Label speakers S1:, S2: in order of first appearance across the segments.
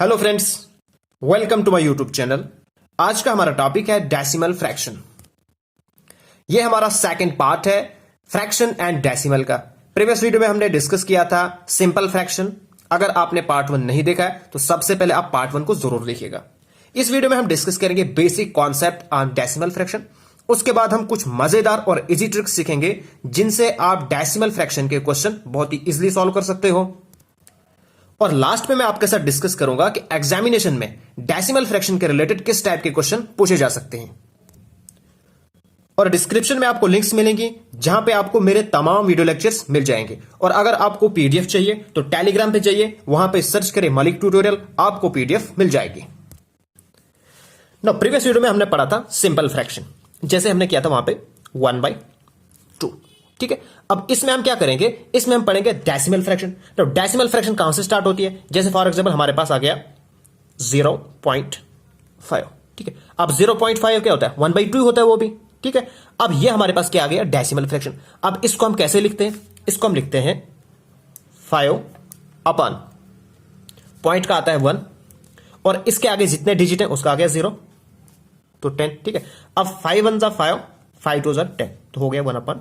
S1: Hello friends, welcome to my YouTube channel. आज का हमारा टॉपिक है डेसिमल फ्रैक्शन। यह हमारा सेकंड पार्ट है फ्रैक्शन एंड डेसिमल का। प्रीवियस वीडियो में हमने डिस्कस किया था सिंपल फ्रैक्शन। अगर आपने पार्ट 1 नहीं देखा है तो सबसे पहले आप पार्ट 1 को जरूर देखिएगा। इस वीडियो में हम डिस्कस करेंगे basic concept on decimal fraction. उसके बाद हम कुछ मजेदार और इजी ट्रिक्स सीखेंगे जिनसे आप डेसिमल फ्रैक्शन के क्वेश्चन बहुत ही इजीली सॉल्व कर सकते हो। और लास्ट में मैं आपके साथ डिस्कस करूंगा कि एग्जामिनेशन में डेसिमल फ्रैक्शन के रिलेटेड किस टाइप के क्वेश्चन पूछे जा सकते हैं। और डिस्क्रिप्शन में आपको लिंक्स मिलेंगी जहां पे आपको मेरे तमाम वीडियो लेक्चर्स मिल जाएंगे। और अगर आपको पीडीएफ चाहिए तो टेलीग्राम पे जाइए, वहां पे सर्च करें मलिक ट्यूटोरियल, आपको पीडीएफ मिल जाएगी। ना प्रीवियस वीडियो में हमने पढ़ा था सिंपल फ्रैक्शन, जैसे हमने किया था वहां पे 1/2। ठीक है, अब इसमें हम क्या करेंगे, इसमें हम पढ़ेंगे डेसिमल फ्रैक्शन। तो डेसिमल फ्रैक्शन कहां से स्टार्ट होती है, जैसे फॉर एग्जांपल हमारे पास आ गया 0.5। ठीक है, अब 0.5 क्या होता है, 1/2 होता है वो भी। ठीक है, अब ये हमारे पास क्या आ गया, डेसिमल फ्रैक्शन। अब इसको हम कैसे लिखते हैं, इसको हम लिखते हैं 5 अपॉन पॉइंट का आता है 1 और इसके आगे जितने डिजिट है उसका आ गया 0 तो 10। ठीक है, अब 5 1 जा 5, 5 2 जा 10 तो हो गया 1/2।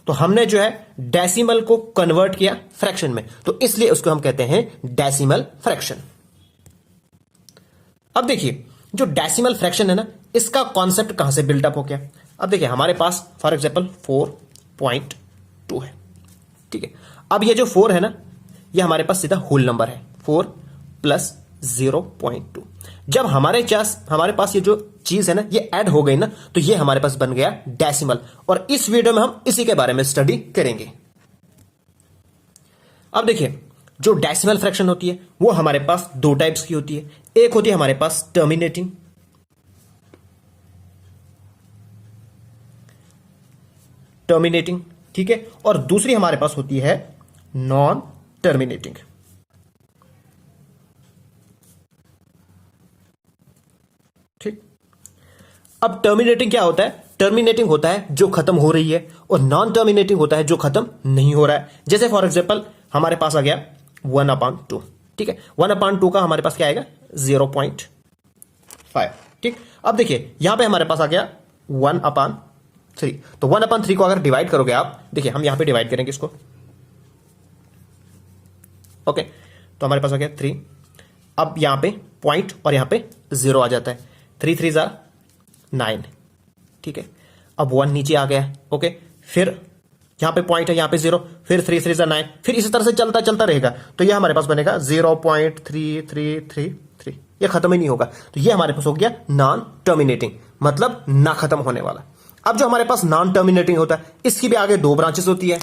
S1: तो हमने जो है डेसिमल को कन्वर्ट किया फ्रैक्शन में, तो इसलिए उसको हम कहते हैं डेसिमल फ्रैक्शन। अब देखिए जो डेसिमल फ्रैक्शन है ना, इसका कॉन्सेप्ट कहां से बिल्डअप हो गया। अब देखिए हमारे पास फॉर एग्जांपल 4.2 है। ठीक है, अब ये जो 4 है ना, ये हमारे पास सीधा होल नंबर है, 4 प्लस 0.2। जब हमारे पास ये जो चीज है ना ये ऐड हो गई ना, तो ये हमारे पास बन गया डेसिमल। और इस वीडियो में हम इसी के बारे में स्टडी करेंगे। अब देखिए जो डेसिमल फ्रैक्शन होती है वो हमारे पास दो टाइप्स की होती है। एक होती है हमारे पास टर्मिनेटिंग, ठीक है, और दूसरी हमारे पास होती है नॉन टर्मिनेटिंग। ठीक, अब टर्मिनेटिंग क्या होता है, टर्मिनेटिंग होता है जो खत्म हो रही है, और नॉन टर्मिनेटिंग होता है जो खत्म नहीं हो रहा है। जैसे फॉर एग्जांपल हमारे पास आ गया 1/2। ठीक है, 1/2 का हमारे पास क्या आएगा 0.5। ठीक, अब देखिए यहां पे हमारे पास आ गया 1/3। तो 1/3 को अगर डिवाइड करोगे आप, देखिए हम यहां पे डिवाइड करेंगे इसको। ओके, तो हमारे पास आ गया 3। अब यहां पे पॉइंट और यहां पे 0 आ जाता है, 3 3 जा 9। ठीक है, अब 1 नीचे आ गया। ओके, फिर यहां पे पॉइंट है, यहां पे 0, फिर 3 3 जा 9, फिर इसी तरह से चलता चलता रहेगा। तो ये हमारे पास बनेगा 0.3333। ये खत्म ही नहीं होगा, तो ये हमारे पास हो गया नॉन टर्मिनेटिंग, मतलब ना खत्म होने वाला। अब जो हमारे पास नॉन टर्मिनेटिंग होता है, इसकी भी आगे दो ब्रांचेस होती है।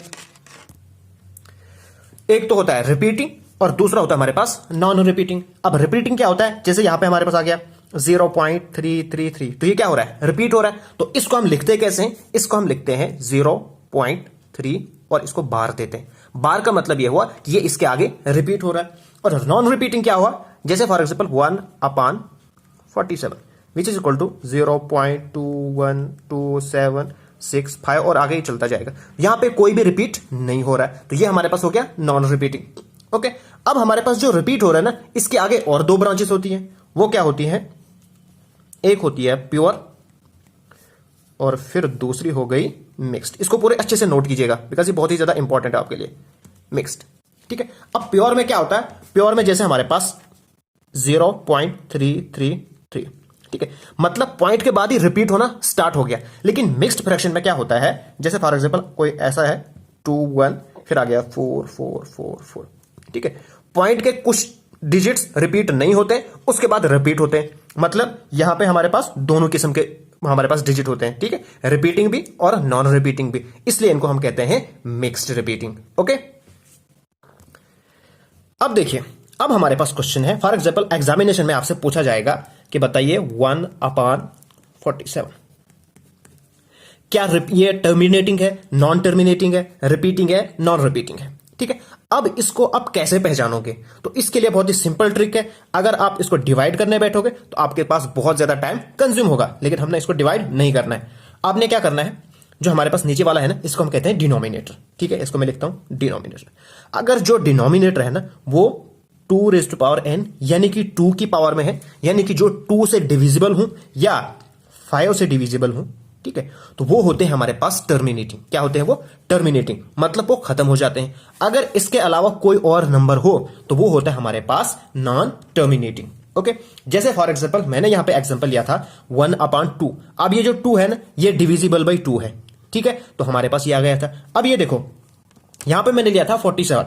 S1: एक तो होता है रिपीटिंग और दूसरा होता है हमारे पास नॉन रिपीटिंग। अब रिपीटिंग क्या होता है, जैसे यहां पे हमारे पास आ गया 0.333, तो ये क्या हो रहा है, रिपीट हो रहा है। तो इसको हम लिखते कैसे हैं, इसको हम लिखते हैं 0.3 और इसको बार देते हैं। बार का मतलब ये हुआ कि ये इसके आगे रिपीट हो रहा है। और नॉन रिपीटिंग क्या हुआ, जैसे for example 1/47 which is equal to 0.21276 और आगे ही चलता जाएगा। यहां पे कोई भी रिपीट नहीं हो रहा है, तो ये हमारे पास हो गया नॉन रिपीटिंग। ओके, अब हमारे पास जो रिपीट हो रहा है ना, इसके आगे और दो ब्रांचेस होती हैं। वो क्या होती है, एक होती है प्योर और फिर दूसरी हो गई मिक्स्ड। इसको पूरे अच्छे से नोट कीजिएगा बिकॉज ये बहुत ही ज्यादा इंपॉर्टेंट है आपके लिए, मिक्स्ड। ठीक है, अब प्योर में क्या होता है, प्योर में जैसे हमारे पास 0.333। ठीक है, मतलब पॉइंट के बाद ही रिपीट होना स्टार्ट हो गया। लेकिन मिक्स्ड फ्रैक्शन में क्या होता है, जैसे फॉर एग्जांपल कोई ऐसा है 2 1 फिर आ गया 4 4 4 4। ठीक है, पॉइंट के कुछ डिजिट्स रिपीट नहीं होते, उसके बाद रिपीट होते हैं। मतलब यहां पे हमारे पास दोनों किस्म के हमारे पास डिजिट होते हैं। ठीक है, रिपीटिंग भी और नॉन रिपीटिंग भी, इसलिए इनको हम कहते हैं मिक्स्ड रिपीटिंग। ओके, अब देखिए अब हमारे पास क्वेश्चन है, फॉर एग्जांपल एग्जामिनेशन में आपसे पूछा जाएगा कि बताइए 1/47 क्या ये टर्मिनेटिंग है, नॉन टर्मिनेटिंग है, रिपीटिंग है, नॉन रिपीटिंग है। ठीक है, अब इसको आप कैसे पहचानोगे, तो इसके लिए बहुत ही सिंपल ट्रिक है। अगर आप इसको डिवाइड करने बैठोगे तो आपके पास बहुत ज्यादा टाइम कंज्यूम होगा, लेकिन हमने इसको डिवाइड नहीं करना है। आपने क्या करना है, जो हमारे पास नीचे वाला है ना, इसको हम कहते हैं डिनोमिनेटर। ठीक है, इसको मैं लिखता हूं डिनोमिनेटर। अगर जो डिनोमिनेटर है ना वो 2 रेज़ टू पावर n, यानी कि 2 की पावर में है, यानी कि जो 2 से डिविजिबल हूं या 5 से डिविजिबल हूं, ठीक है, तो वो होते हैं हमारे पास टर्मिनेटिंग। क्या होते हैं वो? टर्मिनेटिंग, मतलब वो खत्म हो जाते हैं। अगर इसके अलावा कोई और नंबर हो तो वो होता है हमारे पास नॉन टर्मिनेटिंग। ओके, जैसे फॉर एग्जांपल मैंने यहां पे एग्जांपल लिया था 1/2। अब ये जो 2 है ना, ये डिविजिबल बाई 2 है, ठीक है, तो हमारे पास ये आ गया था। अब ये देखो, यहां पे मैंने लिया था 47,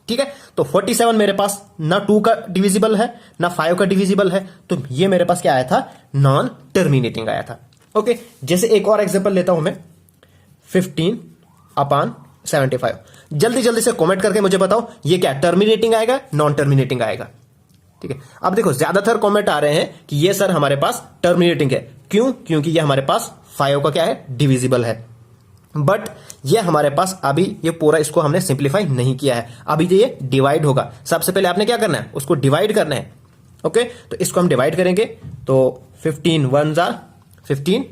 S1: ठीक है, तो 47 मेरे पास ना 2 का डिविजिबल है ना 5 का डिविजिबल है, तो ये मेरे पास क्या आया था? नॉन टर्मिनेटिंग आया था। ओके, जैसे एक और एग्जांपल लेता हूं मैं 15/75। जल्दी जल्दी से कमेंट करके मुझे बताओ ये क्या टर्मिनेटिंग आएगा, नॉन टर्मिनेटिंग आएगा? ठीक है, अब देखो ज्यादातर कमेंट आ रहे हैं कि ये सर हमारे पास टर्मिनेटिंग है। क्यों? क्योंकि ये हमारे पास 5 का क्या है? डिविजिबल है। बट ये हमारे पास अभी ये पूरा इसको हमने सिंप्लीफाई नहीं किया है, अभी ये डिवाइड होगा। सबसे पहले आपने क्या करना है? उसको डिवाइड करना है। ओके, तो इसको हम डिवाइड करेंगे तो 15 1 जार 15,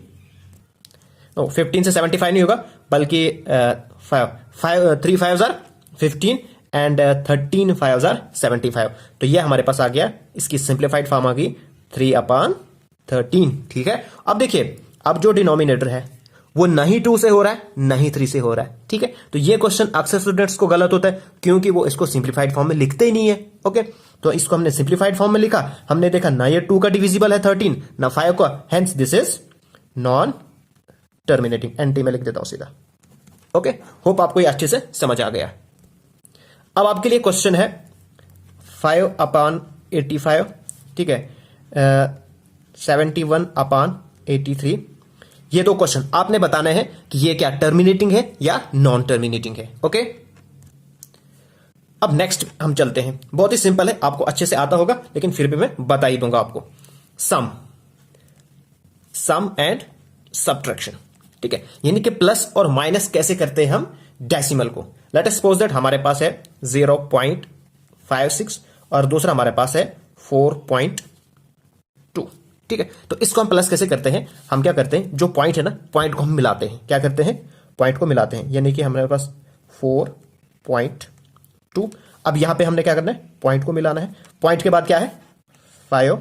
S1: 15 से 75 नहीं होगा, बल्कि 3 5 जार 15 एंड 13 5 जार 75। तो ये हमारे पास आ गया, इसकी सिंप्लीफाइड फॉर्म आ गई 3/13। ठीक है, अब देखिए, अब जो डिनोमिनेटर है वो ना ही 2 से हो रहा है ना ही 3 से हो रहा है। ठीक है, तो ये क्वेश्चन अक्सर स्टूडेंट्स को गलत होता है क्योंकि वो इसको सिंप्लीफाइड फॉर्म में लिखते ही नहीं है। ओके, तो इसको हमने सिंप्लीफाइड फॉर्म में लिखा, हमने देखा ना ये 2 का डिविजिबल है 13 ना 5 का, hence this is non terminating. Anti में लिख देता हूं सीधा। ओके, होप आपको ये अच्छे से समझ आ गया। अब आपके लिए क्वेश्चन है 5/85, ठीक है, 71/83। ये दो क्वेश्चन आपने बताना है कि ये क्या टर्मिनेटिंग है या नॉन टर्मिनेटिंग है। ओके, अब नेक्स्ट हम चलते हैं, बहुत ही सिंपल है, आपको अच्छे से आता होगा लेकिन फिर भी मैं बता ही दूंगा आपको। सम एंड सब्ट्रैक्शन, ठीक है, यानी कि प्लस और माइनस कैसे करते हैं हम डेसिमल को। लेट अस सपोज दैट हमारे पास है 0.56 और दूसरा हमारे पास है 4.2। ठीक है, तो इसको हम प्लस कैसे करते हैं? हम क्या करते हैं, जो पॉइंट है ना, पॉइंट को हम मिलाते हैं। क्या करते हैं? पॉइंट को मिलाते हैं, यानी कि हमारे पास 4.2। अब यहां पे हमने क्या करना है? पॉइंट को मिलाना है। पॉइंट के बाद क्या है? 5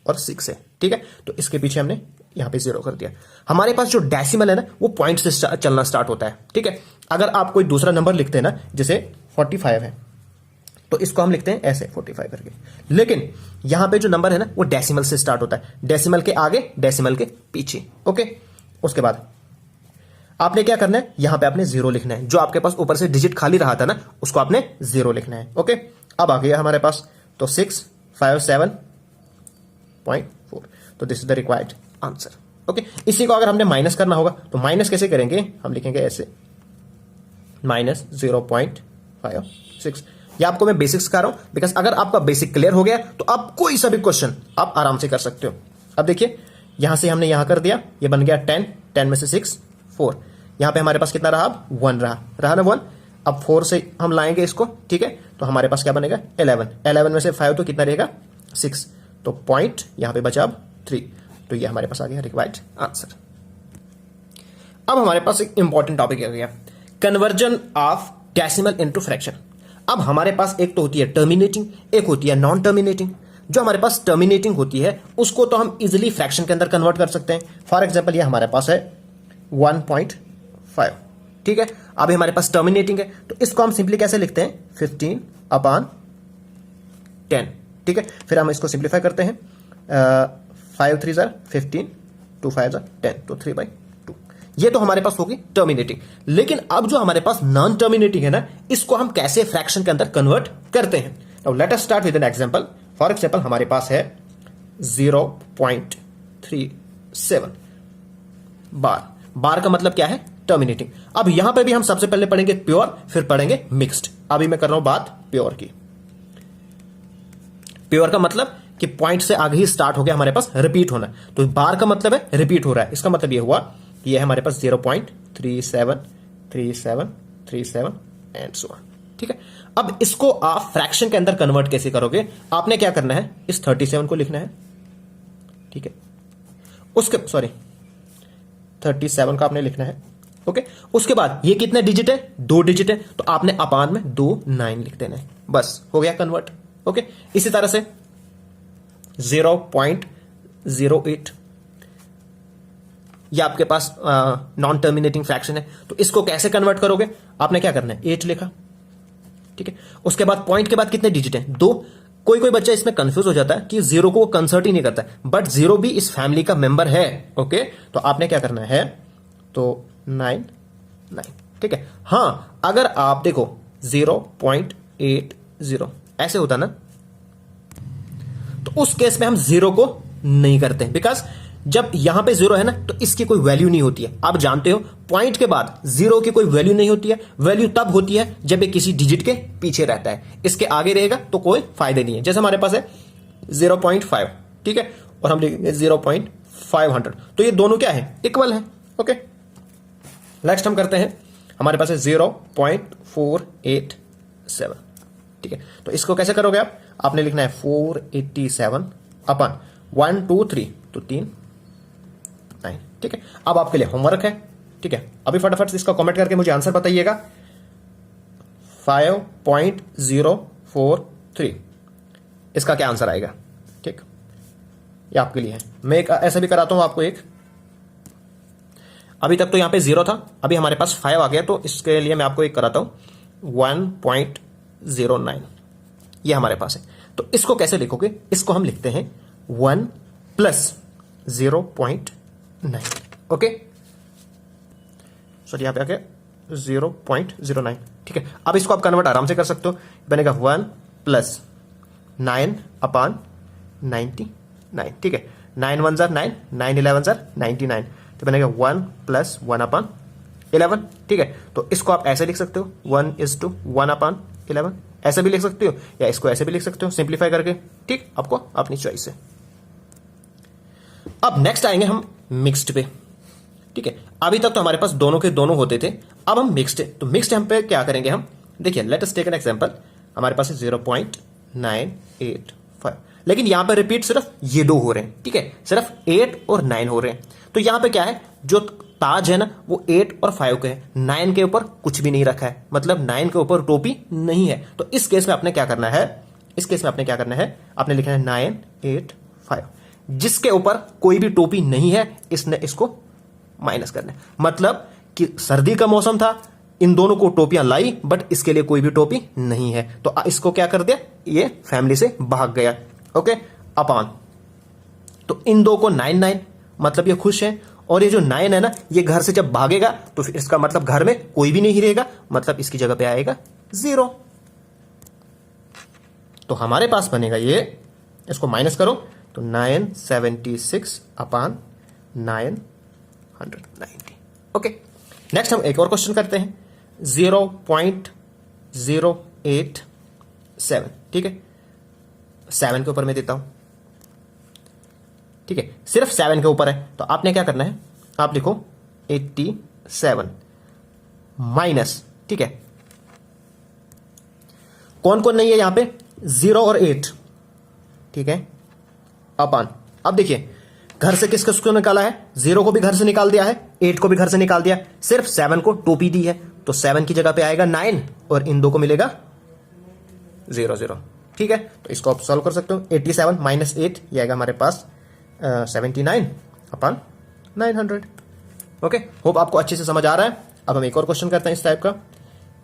S1: और 6 है। ठीक है, तो इसके पीछे हमने यहां पे 0 कर दिया। हमारे पास जो डेसिमल है ना, वो पॉइंट से चलना स्टार्ट होता है। ठीक है, अगर आप कोई दूसरा नंबर लिखते हैं ना, जैसे 45 है, तो इसको हम लिखते हैं ऐसे 45 करके, लेकिन यहां पे जो नंबर है ना, वो डेसिमल से स्टार्ट होता है, डेसिमल के आगे डेसिमल के पीछे। ओके, उसके बाद आपने क्या करना है? यहां पे आपने 0 लिखना है। जो आपके पास ऊपर से डिजिट खाली रहा था ना, उसको आपने 0 लिखना है। ओके, अब आ गया हमारे पास तो 657.4, तो this is the required answer. Okay, इसी को अगर हमने माइनस करना होगा तो माइनस कैसे करेंगे? हम लिखेंगे ऐसे -0.56। ये आपको मैं बेसिक्स सिखा रहा हूं, बिकॉज अगर आपका बेसिक क्लियर हो गया तो आप कोई सा भी क्वेश्चन आप आराम से कर सकते हो। अब देखिए, यहां से हमने यहां कर दिया, ये बन गया 10 में से 6 4। यहां पे हमारे पास कितना रहा? अब 1 रहा ना 1। अब 4 से हम लाएंगे इसको, ठीक है, तो हमारे पास क्या बनेगा? 11 में से 5 तो कितना रहेगा? 6, तो पॉइंट यहां पे बचा अब 3, तो ये हमारे पास आ गया रिक्वायर्ड आंसर। अब हमारे पास एक इंपॉर्टेंट टॉपिक आ गया, conversion of decimal into fraction. अब हमारे पास एक तो होती है टर्मिनेटिंग, एक होती है नॉन टर्मिनेटिंग। जो हमारे पास टर्मिनेटिंग होती है उसको तो हम इजीली फ्रैक्शन के अंदर कन्वर्ट कर सकते हैं। फॉर एग्जांपल ये हमारे पास है 1.5, ठीक है, अभी हमारे पास टर्मिनेटिंग है, तो इसको हम सिंपली कैसे लिखते हैं? 15/10। ठीक है, फिर हम इसको सिंप्लीफाई करते हैं, 5 3 जार 15, 2 5 जार 10, तो 3/2। ये तो हमारे पास होगी टर्मिनेटिंग। लेकिन अब जो हमारे पास नॉन टर्मिनेटिंग है ना, इसको हम कैसे फ्रैक्शन के अंदर कन्वर्ट करते हैं? Now let us start with an example. For example हमारे पास है 0.37 बार का मतलब क्या है? टर्मिनेटिंग। अब यहां पे भी हम सबसे पहले पढ़ेंगे प्योर, फिर पढ़ेंगे मिक्स्ड। अभी मैं कर रहा हूं बात प्योर की। प्योर का मतलब कि पॉइंट से आगे ही स्टार्ट हो गया, हमारे पास रिपीट होना, तो बार का मतलब है रिपीट हो रहा है। इसका मतलब ये हुआ कि ये हमारे पास 0.373737 एंड सो ऑन। ठीक है, अब इसको आप फ्रैक्शन के अंदर कन्वर्ट कैसे करोगे? आपने क्या करना है? इस 37 को लिखना है, ठीक है, उसके 37 का आपने लिखना है। ओके, उसके बाद ये कितने डिजिट है? 2 डिजिट है, तो आपने अपान में 2 9 लिख देना है, बस हो गया कन्वर्ट। ओके, इसी तरह से 0.08 ये आपके पास नॉन टर्मिनेटिंग फ्रैक्शन है। तो इसको कैसे कन्वर्ट करोगे? आपने क्या करना है, 8 लिखा, ठीक है। उसके बाद पॉइंट के बाद कितने डिजिट हैं? 2। कोई कोई बच्चा इसमें कंफ्यूज हो जाता है कि 0 को कंसर्ट ही नहीं करता, बट 0 भी इस फैमिली का मेंबर है। ओके, तो आपने क्या करना है, तो 9 ठीक है। हां, अगर आप देखो 0.80 ऐसे होता ना, तो उस केस में हम 0 को नहीं करते, बिकॉज जब यहां पे 0 है ना, तो इसकी कोई वैल्यू नहीं होती है। आप जानते हो पॉइंट के बाद 0 की कोई वैल्यू नहीं होती है। वैल्यू तब होती है जब ये किसी डिजिट के पीछे रहता है, इसके आगे रहेगा तो कोई फायदे नहीं है। जैसे हमारे पास है 0.5, ठीक है, और हम लिखेंगे 0.500, तो ये दोनों क्या है, इक्वल है। ओके, नेक्स्ट हम करते हैं, हमारे पास है 0.487, ठीक है। तो इसको कैसे करोगे आप? आपने लिखना है 487 अपन 1 2 3, तो 3 9, ठीक है। अब आपके लिए होमवर्क है, ठीक है। अभी फटाफट से इसका कमेंट करके मुझे आंसर बताइएगा। 5.043 इसका क्या आंसर आएगा? ठीक, ये आपके लिए है। मैं एक ऐसा भी कराता हूं आपको, एक अभी तक तो यहां पे 0 था, अभी हमारे पास 5 आ गया, तो इसके लिए मैं आपको एक कराता हूं 1.09 ये हमारे पास है। तो इसको कैसे लिखोगे? इसको हम लिखते हैं 1 प्लस 0.9, ओके। सॉरी, यहां पे आके 0.09, ठीक है। अब इसको आप कन्वर्ट आराम से कर सकते हो, बनेगा 1 प्लस 9 अपान 99, ठीक है। 9 1 9, 9 11 99, तो बनेगा 1 प्लस 1 अपान 11, ठीक है। तो इसको आप ऐसे लिख सकते हो 1:1 अपान 11, ऐसे भी लिख सकते हो, या इसको ऐसे भी लिख सकते हो सिंप्लीफाई करके, ठीक, आपको अपनी चॉइस है। अब नेक्स्ट आएंगे हम मिक्स्ड पे, ठीक है। अभी तक तो हमारे पास दोनों के दोनों होते थे, अब हम मिक्स्ड है। तो मिक्स्ड हम पे क्या करेंगे हम? देखिए, let us take an example. हमारे पास है 0.985, लेकिन यहां पर रिपीट सिर्फ ये दो हो रहे हैं, ठीक है, सिर्फ 8 और 9 हो रहे हैं। तो यहां पे क्या है, जो ताज है ना, वो 8 और 5 के है, 9 के ऊपर कुछ भी नहीं रखा है, मतलब 9 के ऊपर टोपी नहीं है। तो इस केस में आपने क्या करना है, आपने लिखना है 985, जिसके ऊपर कोई भी टोपी नहीं है, इसने इसको माइनस करना है। मतलब कि सर्दी का मौसम था, इन दोनों को टोपियां लाई, बट इसके लिए कोई भी टोपी नहीं है, तो इसको क्या कर दिया, ये फैमिली से भाग गया। ओके, अपान, तो इन दो को 9 मतलब ये खुश है, और ये जो 9 है ना, ये घर से जब भागेगा तो फिर इसका मतलब घर में कोई भी नहीं रहेगा, मतलब इसकी जगह पे आएगा 0। तो हमारे पास बनेगा ये, इसको माइनस करो तो 976 अपान 990। ओके, नेक्स्ट हम एक और क्वेश्चन करते हैं, 0.087, ठीक है। 7 के ऊपर मैं देता हूं, ठीक है, सिर्फ 7 के ऊपर है। तो आपने क्या करना है, आप लिखो 87 माइनस, ठीक है, कौन कौन नहीं है यहां पे, 0 और 8, ठीक है, अपान। अब देखिए, घर से किस किसको निकाला है, 0 को भी घर से निकाल दिया है, 8 को भी घर से निकाल दिया, सिर्फ 7 को टोपी दी है, तो 7 की जगह पे आएगा 9, और इन दो को मिलेगा 0, ठीक है। तो इसको आप सॉल्व कर सकते हो, 87 माइनस 8, ये आएगा हमारे पास 79 अपान 900। ओके, होप आपको अच्छे से समझ आ रहा है। अब हम एक और क्वेश्चन करते हैं इस टाइप का,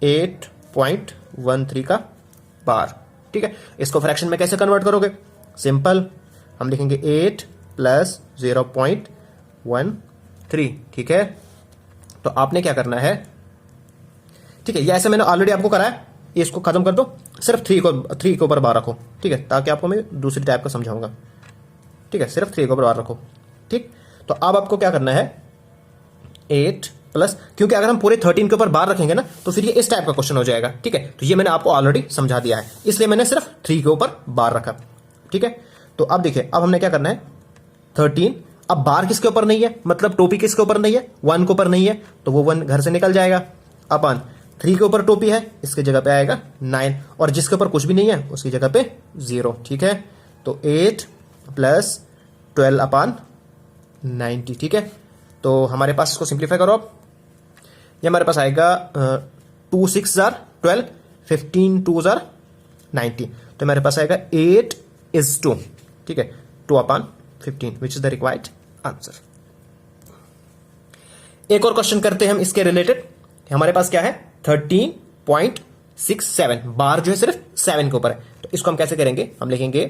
S1: 8.13 का बार, ठीक है। इसको फ्रैक्शन में कैसे कन्वर्ट करोगे? सिंपल, हम लिखेंगे 8 प्लस 0.13, ठीक है। तो आपने क्या करना है, ठीक है, ये ऐसे मैंने ऑलरेडी आपको कराया, इसको खत्म कर दो, सिर्फ 3 के ऊपर बार रखो, ठीक है, ताकि आपको मैं दूसरी टाइप का समझाऊंगा, ठीक है। सिर्फ 3 के ऊपर बार रखो, ठीक। तो अब आपको क्या करना है, 8 प्लस, क्योंकि अगर हम पूरे 13 के ऊपर बार रखेंगे ना, तो फिर ये इस टाइप का क्वेश्चन हो जाएगा, ठीक है। तो ये मैंने आपको ऑलरेडी समझा दिया है, इसलिए मैंने सिर्फ 3 के ऊपर बार रखा, ठीक है। तो अब देखिए, अब हमने क्या करना है, 13, अब बार किसके ऊपर नहीं है, मतलब टोपी किसके ऊपर नहीं है, 1 के ऊपर नहीं है, तो वो 1 घर से निकल जाएगा, अपन 3 के ऊपर टोपी है, इसकी जगह पे आएगा 9, और जिसके ऊपर कुछ भी नहीं है उसकी जगह पे 0, ठीक है। तो 8 प्लस 12 अपान 90, ठीक है। तो हमारे पास इसको सिंप्लीफाई करो आप, ये हमारे पास आएगा 2 6 12, 15 2 90। तो हमारे पास आएगा 8:2, ठीक है, 2/15 which is the required answer. एक और क्वेश्चन करते हैं हम इसके रिलेटेड। हमारे पास क्या है 13.67, बार जो है सिर्फ 7 के ऊपर है, तो इसको हम कैसे करेंगे, हम लिखेंगे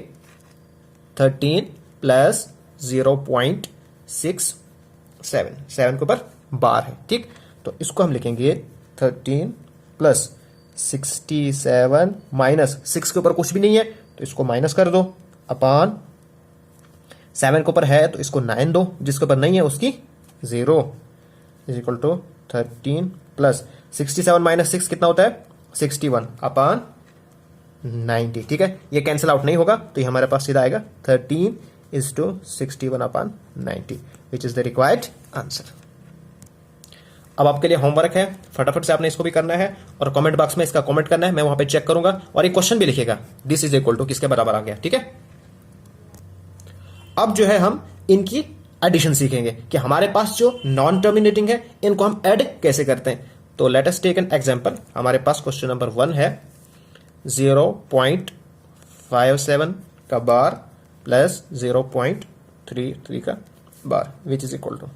S1: 13 प्लस 0.67, 7 के ऊपर बार है, ठीक। तो इसको हम लिखेंगे 13 प्लस 67 माइनस 6 के ऊपर कुछ भी नहीं है तो इसको माइनस कर दो, अपान 7 के ऊपर है तो इसको 9 दो, जिसके ऊपर नहीं है उसकी 0, is equal to 13 plus 67 minus 6 कितना होता है 61 अपान 90, ठीक है। ये कैंसिल आउट नहीं होगा तो ये हमारे पास सीधा आएगा 13:61 अपान 90 which is the required answer. अब आपके लिए होमवर्क है, फटाफट से आपने इसको भी करना है और कमेंट बॉक्स में इसका कमेंट करना है, मैं वहां पे चेक करूंगा और एक क्वेश्चन भी लिखेगा दिस इज इक्वल टू किसके बराबर आ गया, ठीक है। अब जो है हम इनकी एडिशन सीखेंगे कि हमारे पास जो नॉन टर्मिनेटिंग है इनको हम ऐड कैसे करते हैं। तो let us take an example. हमारे पास क्वेश्चन नंबर 1 है 0.57 का बार प्लस 0.33 का बार विच इज इक्वल टू,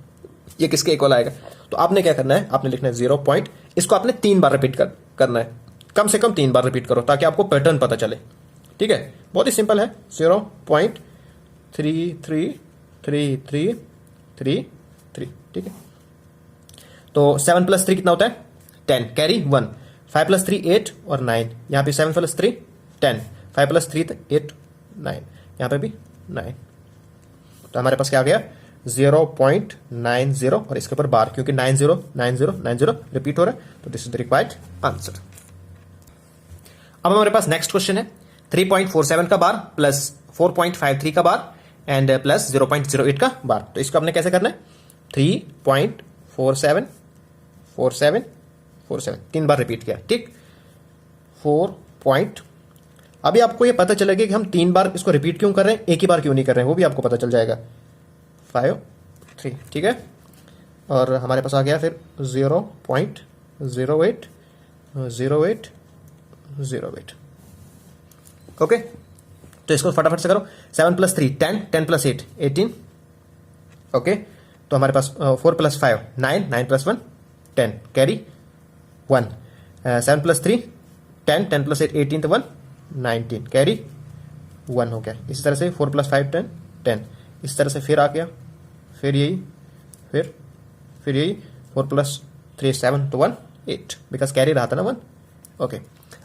S1: ये किसके इक्वल आएगा। तो आपने क्या करना है, आपने लिखना है 0 पॉइंट, इसको आपने 3 बार रिपीट करना है, कम से कम 3 बार रिपीट करो ताकि आपको पैटर्न पता चले, ठीक है। बहुत ही सिंपल है, 0.333333, ठीक है। तो 7 प्लस 3 कितना होता है 10, कैरी 1, 5 प्लस 3 8 और 9, यहाँ पे 7 प्लस 3 10, 5 प्लस 3 8 9, यहाँ पे भी 9। तो हमारे पास क्या आ गया 0.90 और इसके ऊपर बार, क्योंकि 90 रिपीट हो रहा है तो this is the required answer. अब हमारे पास नेक्स्ट क्वेश्चन है 3.47 का बार प्लस 4.53 का बार एंड प्लस 0.08 का बार। तो इसको हमने कैसे करना है 3.47 47 47 3 बार रिपीट किया, ठीक। 4. अभी आपको ये पता चलेगा कि हम 3 बार इसको रिपीट क्यों कर रहे हैं, एक ही बार क्यों नहीं कर रहे हैं, वो भी आपको पता चल जाएगा। 5 3, ठीक है। और हमारे पास आ गया फिर 0.08 ओके। तो इसको फटाफट से करो, 7 प्लस 3 10, 10 प्लस 8 18, ओके। तो हमारे पास 4 plus 5 9, 9 plus 1 10, carry 1, 7 plus 3 10, 10 plus 8 18 तो 1 19, कैरी 1 हो गया। इसी तरह से 4 प्लस 5 10 10, इस तरह से फिर आ गया, फिर यही, फिर यही 4 प्लस 3 7 तो 1 8, बिकॉज कैरी रहा था ना 1, ओके।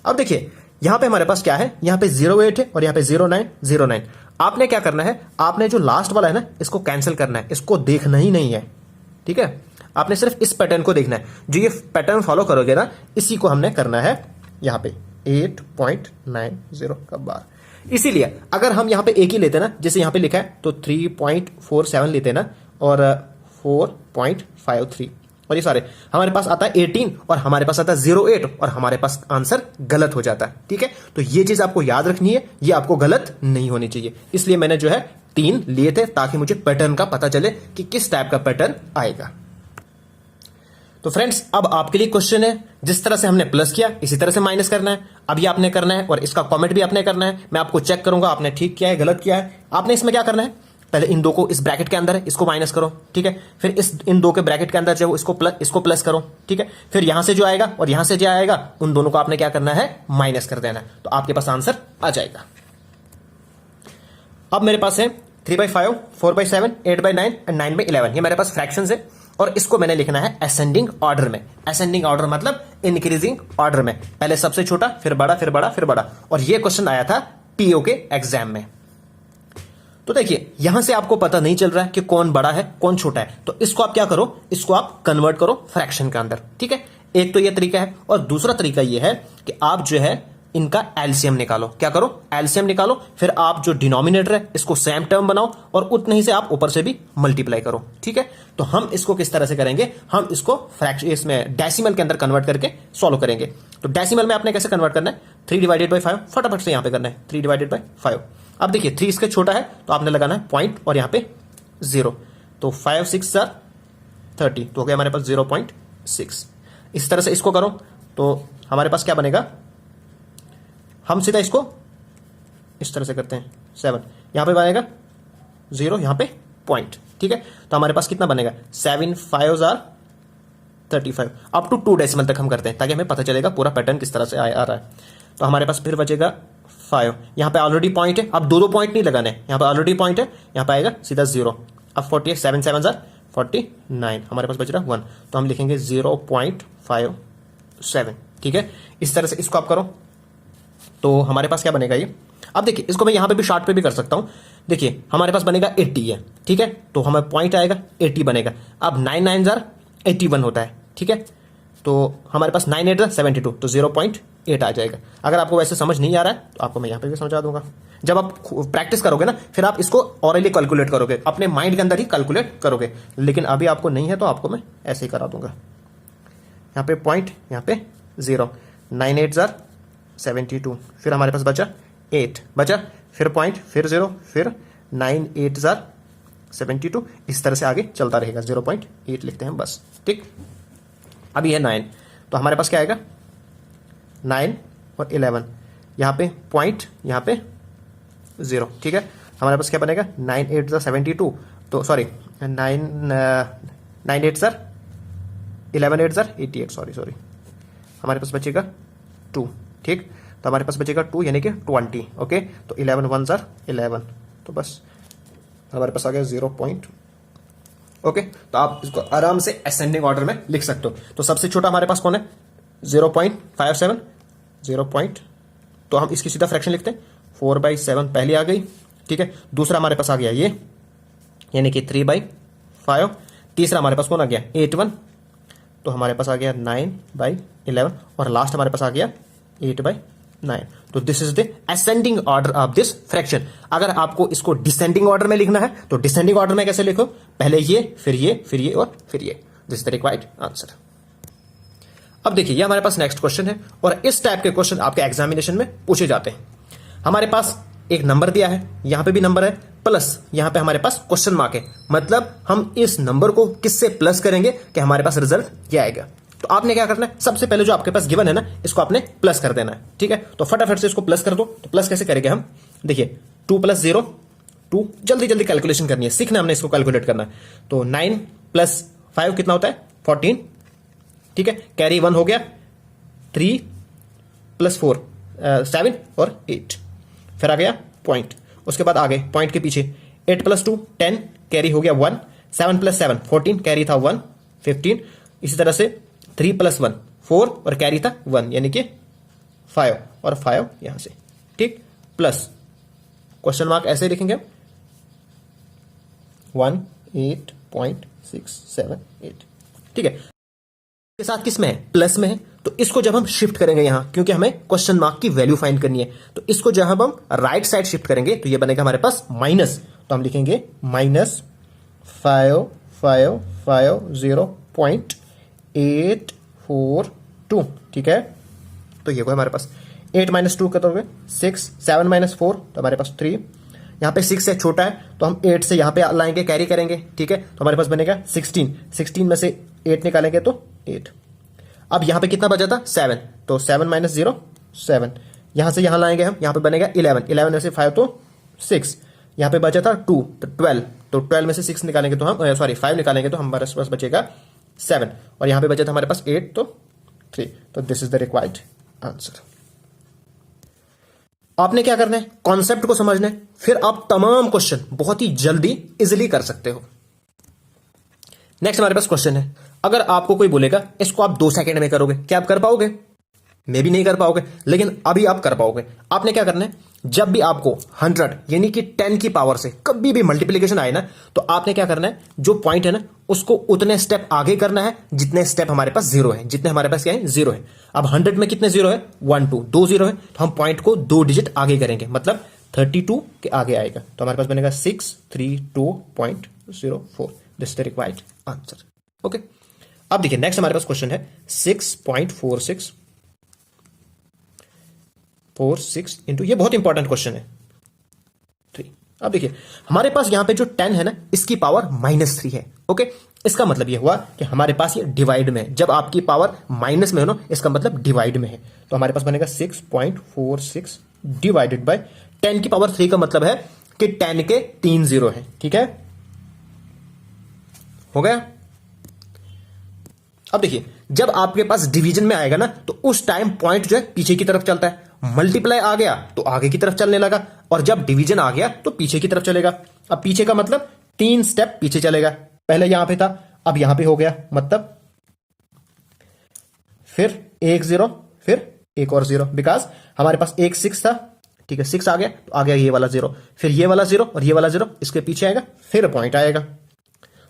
S1: अब देखिए यहां पे हमारे पास क्या है, यहां पे 08 है और यहां पे 09 आपने क्या करना है, आपने जो लास्ट वाला है ना इसको कैंसिल करना है, इसको देखना ही नहीं है, ठीक है। आपने सिर्फ इस पैटर्न को देखना है, जो ये पैटर्न फॉलो करोगे ना इसी को हमने करना है यहां पे 8.90 का बार। इसीलिए अगर हम यहां पे एक ही लेते ना, जैसे यहां पे लिखा है तो 3.47 लेते ना और 4.53 और ये सारे हमारे पास आता है 18 और हमारे पास आता है 08 और हमारे पास आंसर गलत हो जाता है, ठीक है। तो ये चीज आपको याद रखनी है, ये आपको गलत नहीं होनी चाहिए, इसलिए मैंने जो है 3 लिए थे ताकि मुझे पैटर्न का पता चले कि किस टाइप का पैटर्न आएगा। तो फ्रेंड्स अब आपके लिए क्वेश्चन है, जिस तरह से हमने प्लस किया इसी तरह से माइनस करना है, अब ये आपने करना है और इसका कमेंट भी आपने करना है। मैं आपको चेक करूंगा आपने ठीक किया है गलत किया है। आपने इसमें क्या करना है, पहले इन दो को इस ब्रैकेट के अंदर है इसको माइनस करो, ठीक है। फिर इन दो के ब्रैकेट के अंदर जो इसको प्लस करो, ठीक है। फिर यहां से जो आएगा और यहां से जो आएगा उन दोनों को आपने क्या करना है माइनस कर देना है, तो आपके पास आंसर आ जाएगा। अब मेरे पास है 3/5 4/7 8/9 एंड 9/11, ये मेरे पास फ्रैक्शंस है और इसको मैंने लिखना है असेंडिंग ऑर्डर में। असेंडिंग ऑर्डर मतलब इंक्रीजिंग ऑर्डर में, पहले सबसे छोटा फिर बड़ा फिर बड़ा फिर बड़ा। और ये क्वेश्चन आया था पीओ के एग्जाम में। तो देखिए यहां से आपको पता नहीं चल रहा है कि कौन बड़ा है कौन छोटा है, तो इसको आप क्या करो, इसको आप कन्वर्ट करो फ्रैक्शन के अंदर, ठीक है। एक तो ये तरीका है और दूसरा तरीका ये है कि आप जो है इनका एलसीएम निकालो। क्या करो, एलसीएम निकालो, फिर आप जो डिनोमिनेटर है इसको सेम टर्म बनाओ और उतने ही से आप ऊपर से भी मल्टीप्लाई करो, ठीक है। तो हम इसको किस तरह से करेंगे, हम इसको फ्रैक्शन इसमें डेसिमल के अंदर कन्वर्ट करके सॉल्व करेंगे। तो डेसिमल में आपने कैसे कन्वर्ट करना है, 3/5 फटाफट से यहां पे करना है 3/5। अब देखिए 3 इसके छोटा है तो आपने लगाना है पॉइंट और यहां पे 0, तो 5 6 30, तो हो गया हमारे पास 0.6। इस तरह से इसको करो तो हमारे पास क्या बनेगा, हम सीधा इसको इस तरह से करते हैं 7, यहां पे आएगा 0, यहां पे पॉइंट, ठीक है। तो हमारे पास कितना बनेगा 7 5 35, अप टू 2 डेसिमल तक हम करते हैं ताकि हमें पता चलेगा पूरा पैटर्न किस तरह से आ रहा है। तो हमारे पास फिर बचेगा 5, यहां पे ऑलरेडी पॉइंट है, अब दो पॉइंट नहीं लगाने, यहां पे ऑलरेडी पॉइंट है, यहां पे आएगा सीधा 0। अब 48 7 7 49, हमारे पास बच रहा 1, तो हम लिखेंगे 0.57, ठीक है। इस तरह से इसको आप करो तो हमारे पास क्या बनेगा ये। अब देखिए इसको मैं यहां पे भी शॉर्ट पे भी कर सकता हूं। देखिए हमारे पास बनेगा 80 है, ठीक है, तो हमें पॉइंट आएगा 80 बनेगा। अब 9 9 81 होता है, ठीक है, तो हमारे पास 9 8 72, तो 0.8 आ जाएगा। अगर आपको वैसे समझ नहीं आ रहा है तो आपको मैं यहां पे भी समझा दूंगा। जब आप प्रैक्टिस करोगे ना फिर आप इसको ऑरली कैलकुलेट करोगे, अपने माइंड के अंदर ही कैलकुलेट करोगे, लेकिन अभी आपको नहीं है तो आपको मैं ऐसे ही करा दूंगा। यहां पे पॉइंट, यहां पे 0, 9 8 72, फिर हमारे पास बचा 8 बचा, फिर पॉइंट, फिर 0, फिर 9 8 72, इस तरह से आगे चलता रहेगा। 0.8 लिखते हैं बस, ठीक। अब ये 9, तो हमारे पास क्या आएगा 9 और 11, यहां पे पॉइंट, यहां पे 0, ठीक है। हमारे पास क्या बनेगा 9 8 72, तो सॉरी 9 8 11 8 88, सॉरी हमारे पास बचेगा 2, ठीक। तो हमारे पास बचेगा 2 यानी कि 20, ओके। तो 11 1 11, तो बस हमारे पास आ गया 0 पॉइंट, ओके। तो आप इसको आराम से असेंडिंग ऑर्डर में लिख सकते हो। तो सबसे छोटा हमारे पास कौन है 0.57, 0. तो हम इसकी सीधा फ्रैक्शन लिखते हैं 4/7 पहली आ गई, ठीक है। दूसरा हमारे पास आ गया ये यानी कि 3/5, तीसरा हमारे पास कौन आ गया 8/1, तो हमारे पास आ गया 9/11, और लास्ट हमारे पास आ गया 8/9। तो this is the ascending order of this fraction. अगर आपको इसको डिसेंडिंग ऑर्डर में लिखना है तो डिसेंडिंग ऑर्डर में कैसे लिखो, पहले ये फिर ये फिर ये और फिर ये। This is the required answer. अब देखिए ये हमारे पास नेक्स्ट क्वेश्चन है, और इस टाइप के क्वेश्चन आपके एग्जामिनेशन में पूछे जाते हैं। हमारे पास एक नंबर दिया है, यहां पे भी नंबर है, प्लस यहां पे हमारे पास क्वेश्चन मार्क है, मतलब हम इस नंबर को किससे प्लस करेंगे कि हमारे पास रिजल्ट क्या आएगा। तो आपने क्या करना है, सबसे पहले जो आपके पास गिवन है ना इसको आपने प्लस कर देना है, ठीक है। तो फटाफट से इसको प्लस कर दो। तो प्लस कैसे करेंगे हम, देखिए 2 + 0 2, जल्दी जल्दी कैलकुलेशन करनी है, सीखना हमने इसको कैलकुलेट करना है। तो 9 + 5 कितना होता है 14, ठीक है। कैरी 1 हो गया, 3 + 4 7 और 8, फिर आ गया पॉइंट, उसके बाद आ गए पॉइंट के पीछे 8 + 2 10, कैरी हो गया 1, 7 + 7 14, कैरी था 1 15, इसी तरह से 3 + 1 4 और कैरी था 1 यानी कि 5 और 5 यहां से, ठीक। प्लस क्वेश्चन मार्क ऐसे लिखेंगे 18.678, ठीक है। के साथ किस में है प्लस में है, तो इसको जब हम शिफ्ट करेंगे यहां, क्योंकि हमें क्वेश्चन मार्क की वैल्यू फाइंड करनी है, तो इसको जब हम राइट साइड शिफ्ट करेंगे तो ये बनेगा हमारे पास माइनस, तो हम लिखेंगे -5550.842, ठीक है। तो ये हुआ हमारे पास 8 - 2 करोगे 6, 7 - 4 तो हमारे पास 3, यहां पे 6 से छोटा है तो हम 8 से यहां पे लाएंगे, कैरी करेंगे, ठीक है। तो हमारे पास बनेगा 16 में से 8 निकालेंगे तो 8। अब यहां पे कितना बचा था 7, तो 7 - 0 7, यहां से यहां लाएंगे हम, यहां पे बनेगा 11 में से 5 तो 6, यहां पे बचा था 2 तो 12, तो 12 में से 6 निकालेंगे तो हम 5 निकालेंगे तो हमारे पास बचेगा 7, और यहां पे बचा था हमारे पास 8 तो 3। तो this is the required answer. आपने क्या करना है, कॉन्सेप्ट को समझना है, फिर आप तमाम क्वेश्चन बहुत ही जल्दी इजिली कर सकते हो। नेक्स्ट हमारे पास क्वेश्चन है, अगर आपको कोई बोलेगा इसको आप 2 सेकंड में करोगे, क्या आप कर पाओगे, मे भी नहीं कर पाओगे, लेकिन अभी आप कर पाओगे। आपने क्या करना है, जब भी आपको 100 यानी कि 10 की पावर से कभी भी मल्टीप्लीकेशन आए ना, तो आपने क्या करना है, जो पॉइंट है ना उसको उतने स्टेप आगे करना है जितने स्टेप हमारे पास 0 है, जितने हमारे पास क्या है 0 है। अब 100 में कितने 0 है 1 2 2 0 है, तो हम पॉइंट को 2 डिजिट आगे करेंगे, मतलब 32 के आगे आएगा, तो हमारे पास बनेगा 632.04। This is the required answer, okay. अब देखिए नेक्स्ट हमारे पास क्वेश्चन है 6.46 इंटू, ये बहुत इंपॉर्टेंट क्वेश्चन है 3। अब देखिए हमारे पास यहां पे जो 10 है ना इसकी पावर -3 है, ओके। इसका मतलब ये हुआ कि हमारे पास ये डिवाइड में है, जब आपकी पावर माइनस में हो ना इसका मतलब डिवाइड में है, तो हमारे पास बनेगा 6.46 डिवाइडेड बाय 10 की पावर 3 का मतलब है कि 10 के 3 जीरो है। ठीक है, हो गया। अब देखिए, जब आपके पास डिवीजन में आएगा ना तो उस टाइम पॉइंट जो है पीछे की तरफ चलता है, मल्टीप्लाई आ गया तो आगे की तरफ चलने लगा, और जब डिवीजन आ गया तो पीछे की तरफ चलेगा। अब पीछे का मतलब 3 स्टेप पीछे चलेगा। पहले यहां पे था, अब यहां पे हो गया, मतलब फिर एक जीरो, फिर एक और जीरो, बिकॉज हमारे पास एक 6 था। ठीक है, 6 आ गया तो आ गया ये वाला जीरो, फिर ये वाला जीरो और ये वाला जीरो, इसके पीछे आएगा, फिर पॉइंट आएगा।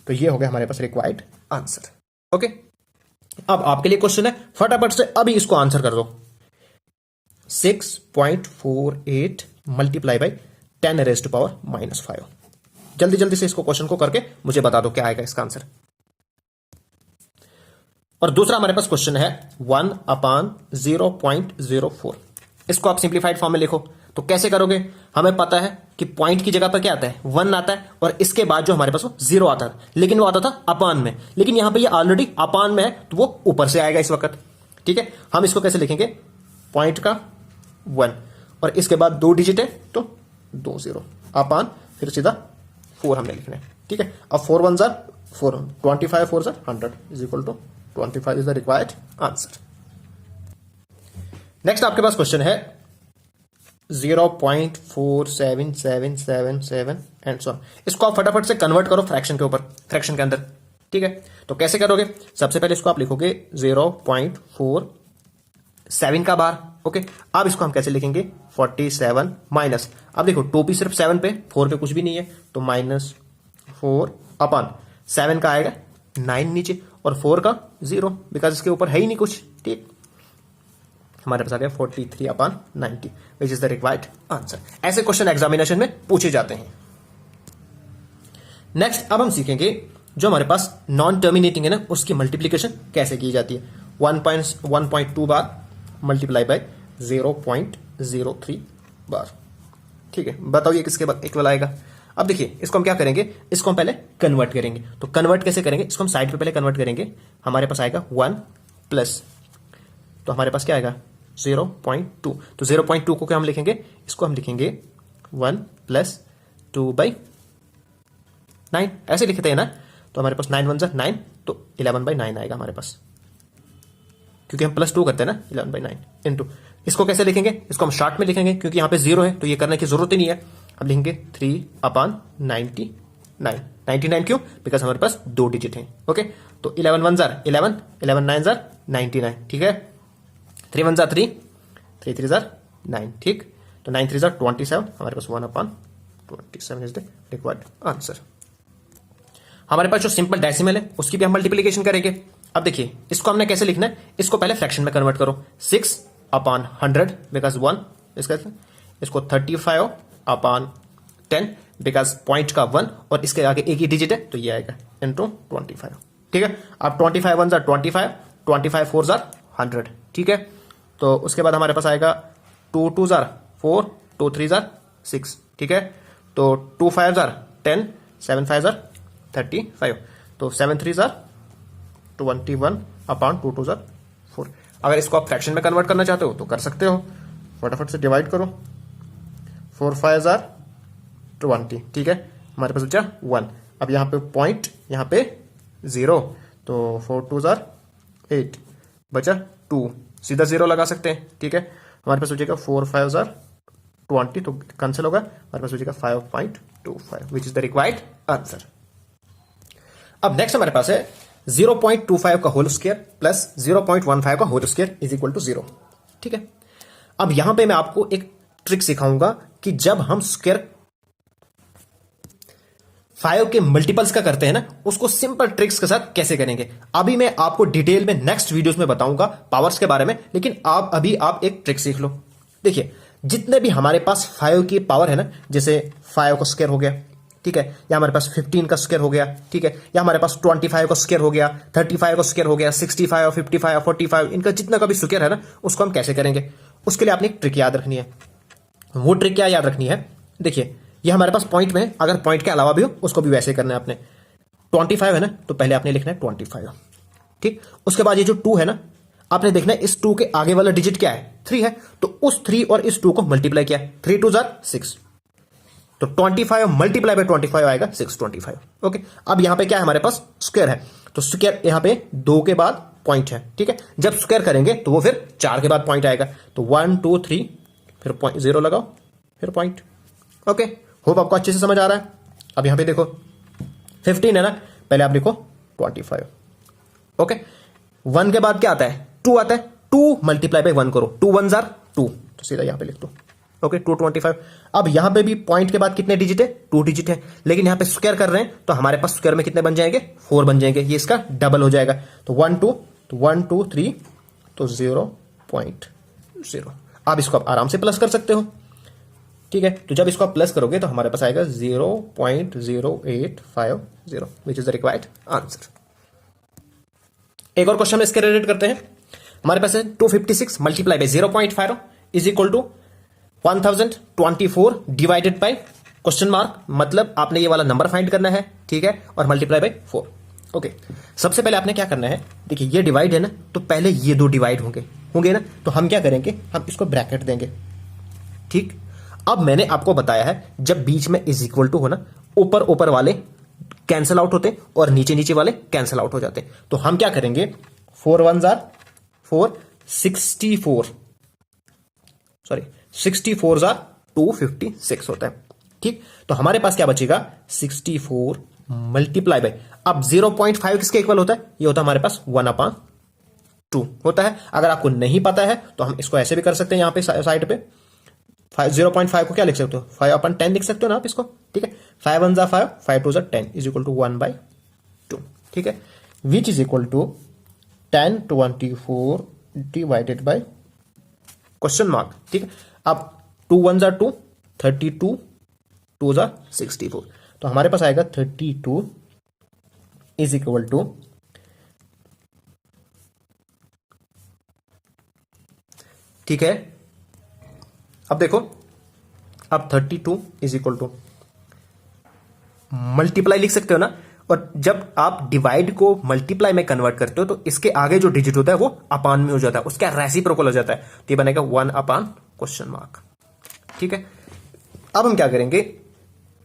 S1: तो ये हो गया हमारे पास रिक्वायर्ड आंसर। ओके, अब आपके लिए क्वेश्चन है, फटाफट से अभी इसको आंसर कर दो। 6.48 multiply by 10 raise to power -5। जल्दी जल्दी से इसको क्वेश्चन को करके मुझे बता दो क्या आएगा इसका आंसर। और दूसरा हमारे पास क्वेश्चन है 1/0.04। इसको आप सिंप्लीफाइड फॉर्म में लिखो। तो कैसे करोगे? हमें पता है कि पॉइंट की जगह पर क्या आता है, 1 आता है, और इसके बाद जो हमारे पास वो 0 आता था, लेकिन वो आता था अपान में, लेकिन यहां पे ये ऑलरेडी अपान में है तो वो ऊपर से आएगा इस वक्त। ठीक है, हम इसको कैसे लिखेंगे, पॉइंट का 1 और इसके बाद 2 डिजिट है तो 2 0 अपान, फिर सीधा 4 हमने लिखना है। ठीक है, अब 4 1 जार 4, 25 4 जार 100 is equal to 25 is the required answer. Next आपके पास क्वेश्चन है 0.4777 एंड सो ऑन। इसको आप फटाफट से कन्वर्ट करो फ्रैक्शन के ऊपर, फ्रैक्शन के अंदर। ठीक है, तो कैसे करोगे? सबसे पहले इसको आप लिखोगे 0.47 का बार। ओके, अब इसको हम कैसे लिखेंगे, 47 माइनस, अब देखो 2 पे सिर्फ 7 पे, 4 पे कुछ भी नहीं है तो -4 अपन 7 का आएगा 9 नीचे और 4 का 0, बिकॉज इसके ऊपर है ही नहीं कुछ। ठीक, हमारे पास आ गया 43/90 which is the required answer. ऐसे क्वेश्चन एग्जामिनेशन में पूछे जाते हैं। नेक्स्ट अब हम सीखेंगे जो हमारे पास नॉन टर्मिनेटिंग है ना, उसकी मल्टीप्लीकेशन कैसे की जाती है। 1.2 बार मल्टीप्लाई बाय 0.03 बार। ठीक है, बताओ ये किसके इक्वल आएगा। अब देखिए, इसको हम क्या करेंगे, इसको हम पहले कन्वर्ट करेंगे। तो कन्वर्ट कैसे करेंगे, इसको हम साइड पे पहले कन्वर्ट करेंगे। हमारे पास आएगा 1 प्लस, तो हमारे पास क्या आएगा 0.2। तो 0.2 को क्या हम लिखेंगे, इसको हम लिखेंगे 1 प्लस 2/9, ऐसे लिखते हैं ना। तो हमारे पास 9 1 जा 9, तो 11/9 आएगा हमारे पास, क्योंकि हम +2 करते हैं ना, 11/9 इंटू। इसको कैसे लिखेंगे, इसको हम शॉर्ट में लिखेंगे क्योंकि यहां पे 0 है तो ये करने की जरूरत ही नहीं है। हम लिखेंगे 3/99। 99 क्यों, बिकॉज हमारे पास 2 डिजिट हैं। ओके, तो 11 1 जार 11, 11 9 जार 99। ठीक है, 3 1 जार 3, 3 3 जार 9। ठीक, तो 9 3 जार 27, हमारे पास 1/27 इज द रिक्वायर्ड आंसर। हमारे पास जो सिंपल डेसिमल है उसकी भी हम मल्टीप्लीकेशन करेंगे। अब देखिए, इसको हमने कैसे लिखना है, इसको पहले फ्रैक्शन में कन्वर्ट करो। 6/100 बिकॉज 1, इसको 35/10 बिकॉज पॉइंट का 1 और इसके आगे एक ही डिजिट है तो ये आएगा इंटू 25। ठीक है, अब 25 1 जार 25, 25 4 जार 100। ठीक है, तो उसके बाद हमारे पास आएगा 2 2 जार 4, 2 3 जार 6। ठीक है, तो 2 5 जार 10, 7 5 जार 35, तो 7 3 जार 21/2 2 जार 4। अगर इसको आप फ्रैक्शन में कन्वर्ट करना चाहते हो तो कर सकते हो, फटाफट से डिवाइड करो। 4 5 जार 20। ठीक है, हमारे पास बचा 1। अब यहाँ पे पॉइंट, यहाँ पे 0, तो 4 2 जार 8, बचा 2, सीधा 0 लगा सकते हैं। ठीक है, हमारे पास बचेगा 4 5 जार 20, तो कैंसिल होगा, हमारे पास बचेगा 5.25 which is the required answer. अब नेक्स्ट हमारे पास है 0.25 का होल स्क्वायर प्लस 0.15 का whole square is equal to 0। ठीक है, अब यहां पे मैं आपको एक ट्रिक सिखाऊंगा कि जब हम स्क्वायर 5 के मल्टीपल्स का करते हैं ना, उसको सिंपल ट्रिक्स के साथ कैसे करेंगे। अभी मैं आपको डिटेल में नेक्स्ट वीडियोस में बताऊंगा पावर्स के बारे में, लेकिन अभी आप एक ट्रिक सीख लो। देखिए, जितने भी हमारे पास 5 की पावर है ना, जैसे 5 का स्क्वायर हो गया, ठीक है, या हमारे पास 15 का स्क्वायर हो गया, ठीक है, या हमारे पास 25 का स्क्वायर हो गया, 35 का स्क्वायर हो गया, 65 55 45, इनका जितना का भी स्क्वायर है ना, उसको हम कैसे करेंगे। उसके लिए आपने एक ट्रिक याद रखनी है। वो ट्रिक क्या याद रखनी है, देखिए, ये हमारे पास पॉइंट में है, अगर पॉइंट के अलावा भी हो उसको भी वैसे करना है आपने। 25 है ना, तो पहले आपने लिखना है 25। ठीक, उसके बाद ये जो 2 है ना, आपने देखना है इस 2 के आगे वाला डिजिट क्या है, 3 है, तो उस 3 और इस 2 को मल्टीप्लाई किया, 3 2 जार 6, तो 25 मल्टीप्लाई बाय 25 आएगा 625। ओके, अब यहां पे क्या है हमारे पास स्क्वायर है, तो स्क्वायर यहां पे 2 के बाद पॉइंट है, ठीक है, जब स्क्वायर करेंगे तो वो फिर 4 के बाद पॉइंट आएगा, तो 1 2 3 फिर पॉइंट 0 लगाओ फिर पॉइंट। ओके, होप आपको अच्छे से समझ आ रहा है। अब यहां पे देखो 15 है ना, पहले आप लिखो 25। ओके, 1 के बाद क्या आता है, 2 आता है, 2 मल्टीप्लाई बाय 1 करो, 2 1 जार 2, तो सीधा यहां पे लिख दो। ओके, 225। अब यहां पे भी पॉइंट के बाद कितने डिजिट है, 2 डिजिट है, लेकिन यहां पे स्क्वायर कर रहे हैं तो हमारे पास स्क्वायर में कितने बन जाएंगे, 4 बन जाएंगे, ये इसका डबल हो जाएगा, तो 1 2 तो 1 2 3 तो 0.0। आप इसको आप आराम से प्लस कर सकते हो, ठीक है, तो जब इसको आप प्लस करोगे तो हमारे पास आएगा 0.0850 which is the required answer. एक और क्वेश्चन इसके रिलेटेड करते हैं। हमारे पास है 256 multiply by 0.50 is equal to 1024 divided by question mark, मतलब आपने ये वाला नंबर फाइंड करना है, ठीक है, और मल्टीप्लाई बाय 4। ओके, सबसे पहले आपने क्या करना है, देखिए ये डिवाइड है ना, तो पहले ये 2 डिवाइड होंगे ना, तो हम क्या करेंगे, हम इसको ब्रैकेट देंगे, ठीक। अब मैंने आपको बताया है जब बीच में इज इक्वल टू हो ना, ऊपर ऊपर वाले कैंसिल आउट होते और नीचे नीचे वाले कैंसिल आउट हो जाते, तो हम क्या करेंगे, 4 1 जार 4 64 जार 256 होता है, ठीक। तो हमारे पास क्या बचेगा, 64 मल्टीप्लाई बाय, अब 0.5 किसके इक्वल होता है, ये होता है हमारे पास 1/2 होता है। अगर आपको नहीं पता है तो हम इसको ऐसे भी कर सकते हैं, यहां पे साइड पे 0.5 को क्या लिख सकते हो, 5/10 लिख सकते हो ना आप इसको, ठीक है, 5 1 जार 5 5 2 जार 10 इज इक्वल टू 1/2, ठीक है, which is equal to 1024 divided by question mark, ठीक है। अब 2 1 जार 2 32 2 जार 64, तो हमारे पास आएगा 32 इज इक्वल टू, ठीक है, अब देखो, अब 32 इज इक्वल टू मल्टीप्लाई लिख सकते हो ना, और जब आप डिवाइड को मल्टीप्लाई में कन्वर्ट करते हो तो इसके आगे जो डिजिट होता है वो अपान में हो जाता है, उसका रेसिप्रोकल हो जाता है, तो ये बनेगा 1/? ठीक है। अब हम क्या करेंगे,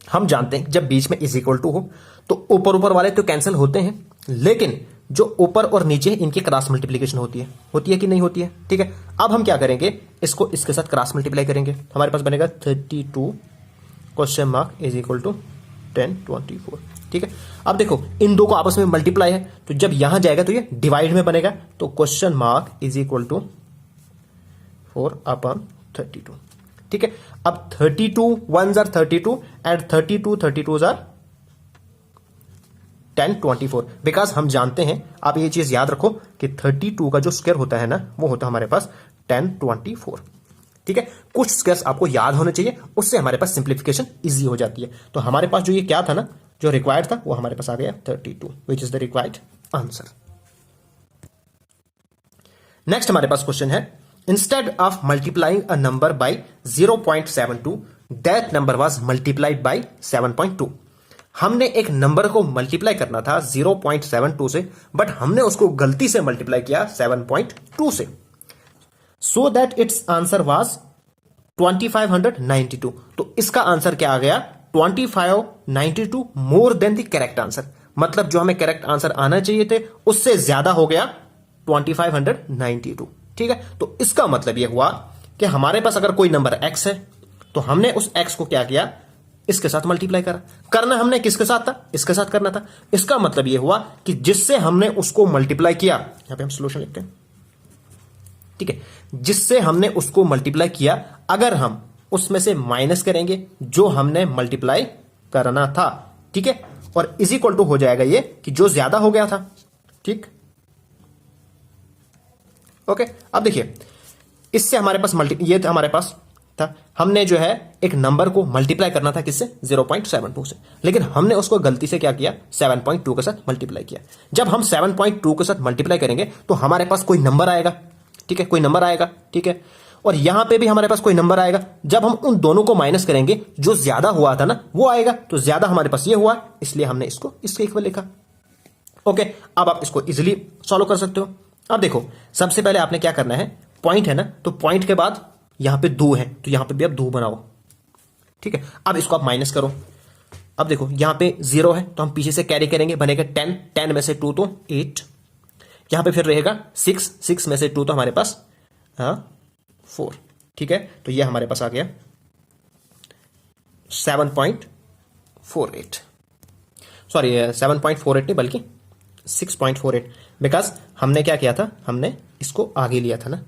S1: हम जानते हैं जब बीच में इज इक्वल टू हो तो ऊपर ऊपर वाले तो कैंसिल होते हैं, लेकिन जो ऊपर और नीचे इनकी क्रॉस मल्टीप्लीकेशन होती है कि नहीं होती है, ठीक है। अब हम क्या करेंगे, इसको इसके साथ क्रॉस मल्टीप्लाई करेंगे, हमारे पास बनेगा 32 question mark is equal to 1024, ठीक है। अब देखो इन दो को आपस में मल्टीप्लाई है, तो जब यहां जाएगा तो ये डिवाइड में बनेगा, तो question mark is equal to 4/32, ठीक है। अब 32 1 जार 32 एंड 32 जार 1024, बिकॉज हम जानते हैं, आप ये चीज याद रखो कि 32 का जो स्क्वायर होता है ना, वो होता है हमारे पास 1024, ठीक है। कुछ स्क्वायर्स आपको याद होने चाहिए, उससे हमारे पास सिंप्लीफिकेशन इजी हो जाती है। तो हमारे पास जो ये क्या था ना, जो रिक्वायर्ड था, वो हमारे पास आ गया 32, which is the required answer. Next हमारे पास क्वेश्चन है, instead of multiplying a number by 0.72 that number was multiplied by 7.2। हमने एक नंबर को मल्टीप्लाई करना था 0.72 से, बट हमने उसको गलती से मल्टीप्लाई किया 7.2 से, so that it's answer was 2592। तो इसका आंसर क्या आ गया, 2592 more than the correct answer, मतलब जो हमें करेक्ट आंसर आना चाहिए थे उससे ज्यादा हो गया 2592, ठीक है। तो इसका मतलब यह हुआ कि हमारे पास अगर कोई नंबर x है तो हमने उस x को क्या किया, इसके साथ मल्टीप्लाई करना हमने किसके साथ था, इसके साथ करना था। इसका मतलब यह हुआ कि जिससे हमने उसको मल्टीप्लाई किया, यहां पे हम सॉल्यूशन लिखते हैं, ठीक है, जिससे हमने उसको मल्टीप्लाई किया, अगर हम उसमें से माइनस करेंगे जो हमने मल्टीप्लाई करना था, ठीक है, और इज इक्वल टू हो जाएगा ये कि जो ज्यादा हो गया था, ठीक। ओके, अब देखिए इससे हमारे पास ये था, हमारे पास था, हमने जो है एक नंबर को मल्टीप्लाई करना था किससे, 0.72 से, लेकिन हमने उसको गलती से क्या किया, 7.2 के साथ मल्टीप्लाई किया। जब हम 7.2 के साथ मल्टीप्लाई करेंगे तो हमारे पास कोई नंबर आएगा, ठीक है, कोई नंबर आएगा, ठीक है, और यहां पे भी हमारे पास कोई नंबर आएगा। जब हम उन दोनों को माइनस करेंगे, जो ज्यादा हुआ था ना वो आएगा, तो ज्यादा हमारे पास ये हुआ, इसलिए हमने इसको इसके इक्वल लिखा। ओके, अब आप इसको इजिली सॉल्व कर सकते हो। अब देखो सबसे पहले आपने क्या करना है, पॉइंट है ना, तो पॉइंट के बाद यहां पे 2 है, तो यहां पे भी आप 2 बनाओ, ठीक है। अब इसको आप माइनस करो। अब देखो यहां पे 0 है, तो हम पीछे से कैरी करेंगे, बनेगा 10, 10 में से 2 तो 8, यहां पे फिर रहेगा 6, 6 में से 2 तो हमारे पास 4, ठीक है। तो ये हमारे पास आ गया 7.48, सॉरी 7.48 नहीं बल्कि 6.48, बिकॉज हमने क्या किया था, हमने इसको आगे लिया था ना,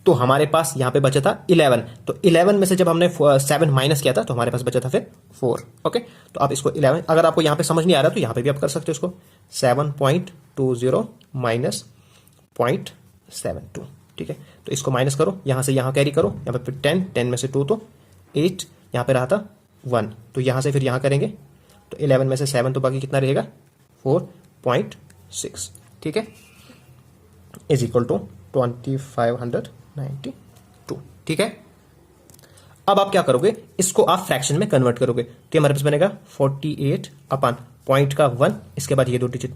S1: तो हमारे पास यहां पे बचा था 11, तो 11 में से जब हमने 7 माइनस किया था तो हमारे पास बचा था फिर 4, ओके। तो आप इसको 11, अगर आपको यहां पे समझ नहीं आ रहा तो यहां पे भी आप कर सकते हो इसको, 7.20 माइनस 0.72, ठीक है। तो इसको माइनस करो, यहां से यहां कैरी करो, यहां पे फिर 10, 10 में से 2 तो 8, यहां पे रहा था 1, तो यहां से फिर यहां करेंगे, तो 11 में से 7 तो बाकी कितना रहेगा 4.6, ठीक है, इज इक्वल टू 2592, ठीक है। अब आप क्या करोगे, इसको आप फ्रैक्शन में कन्वर्ट करोगे, तो हमारे पास बनेगा 48 अपॉन पॉइंट का 1, इसके बाद ये 2 डिजिट,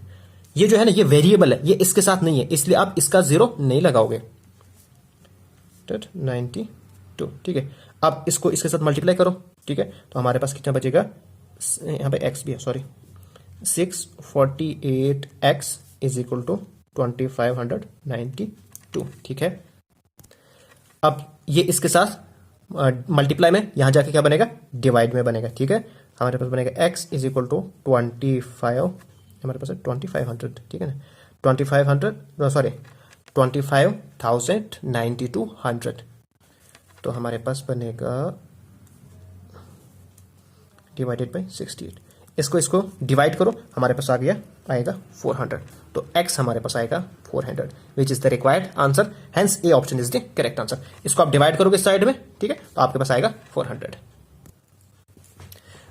S1: ये जो है ना ये वेरिएबल है, ये इसके साथ नहीं है, इसलिए आप इसका 0 नहीं लगाओगे, 92, ठीक है। अब इसको इसके साथ मल्टीप्लाई करो, ठीक है, तो हमारे पास कितना बचेगा, यहां पे x भी है, sorry, 648x is equal to 2592, ठीक है। अब ये इसके साथ मल्टीप्लाई में यहां जाके क्या बनेगा, डिवाइड में बनेगा, ठीक है। हमारे पास बनेगा x इज इक्वल टू 25, हमारे पास है 2500, ठीक है ना, 2500 सॉरी 25,092, तो हमारे पास बनेगा डिवाइडेड बाई 68, इसको डिवाइड करो, हमारे पास आएगा 400, तो x हमारे पास आएगा 400, which is the required answer, hence A option is the correct answer. इसको आप डिवाइड करोगे इस साइड में, ठीक है, तो आपके पास आएगा 400।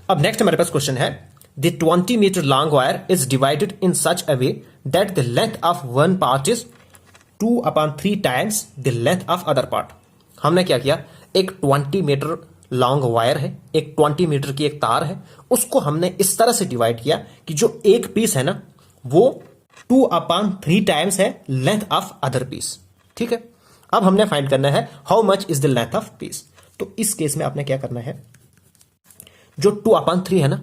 S1: अब नेक्स्ट हमारे पास क्वेश्चन है, the 20 metre long wire is divided in such a way that the length of one part is 2/3 times the length of other part. हमने क्या किया, एक 20 मीटर लॉन्ग वायर है, एक 20 मीटर की एक तार है, उसको हमने इस तरह से डिवाइड किया कि जो एक पीस है ना वो 2/3 टाइम्स है लेंथ ऑफ अदर पीस, ठीक है। अब हमने फाइंड करना है how much is the length of peace. तो इस केस में आपने क्या करना है, जो 2/3 है ना,